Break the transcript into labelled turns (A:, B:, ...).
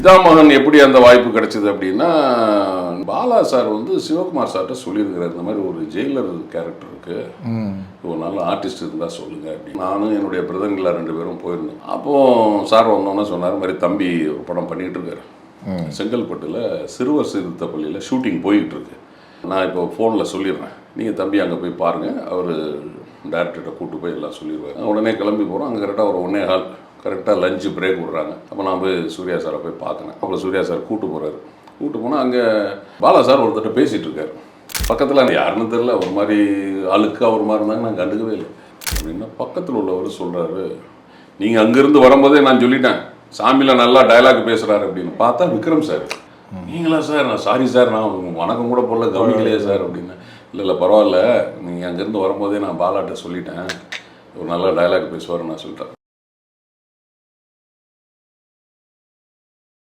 A: பிதாமகன் எப்படி அந்த வாய்ப்பு கிடைச்சது அப்படின்னா, பாலா சார் வந்து சிவகுமார் சார்கிட்ட சொல்லியிருக்கிறார், இந்த மாதிரி ஒரு ஜெயிலர் கேரக்டர் இருக்கு, ஒரு நல்ல ஆர்டிஸ்ட் இருந்தால் சொல்லுங்க அப்படின்னு. நானும் என்னுடைய பிரதங்களா 2 பேரும் போயிருந்தோம். அப்போது சார் வந்தோன்னே சொன்னார், மாதிரி தம்பி ஒரு படம் பண்ணிகிட்டு இருக்காரு செங்கல்பட்டில் சிறுவர் சீர்திருத்த பள்ளியில் ஷூட்டிங் போய்கிட்டு இருக்கு. நான் இப்போ ஃபோனில் சொல்லிடுறேன், நீங்கள் தம்பி அங்கே போய் பாருங்கள், அவர் டேரக்டர்கிட்ட கூப்பிட்டு போய் எல்லாம் சொல்லிடுவார். உடனே கிளம்பி போகிறோம். அங்கே கரெக்டாக ஒரு 1:15 கரெக்டாக லஞ்சு பிரேக் விட்றாங்க. அப்போ நான் போய் சூர்யா சாரை போய் பார்க்குறேன். அப்புறம் சூர்யா சார் கூப்பிட்டு போகிறாரு. கூப்பிட்டு போனால் அங்கே பாலா சார் ஒருத்தட்ட பேசிகிட்டு இருக்காரு. பக்கத்தில் யாருன்னு தெரில, ஒரு மாதிரி அழுக்கா ஒரு மாதிரி இருந்தாங்க, நான் கண்டுக்கவே இல்லை. அப்படின்னா பக்கத்தில் உள்ளவர் சொல்கிறாரு, நீங்கள் அங்கேருந்து வரும்போதே நான் சொல்லிட்டேன், சாமியில் நல்லா டயலாக் பேசுகிறாரு அப்படின்னு. பார்த்தா விக்ரம் சார். நீங்களா சார்? நான் சாரி சார், நான் வணக்கம் கூட போடல, கவனிக்கலையே சார் அப்படின்னு. இல்லை பரவாயில்ல, நீங்கள் அங்கேருந்து வரும்போதே நான் பாலாட்ட சொல்லிட்டேன், ஒரு நல்ல டயலாக் பேசுவார் நான் சொல்லிட்டேன்.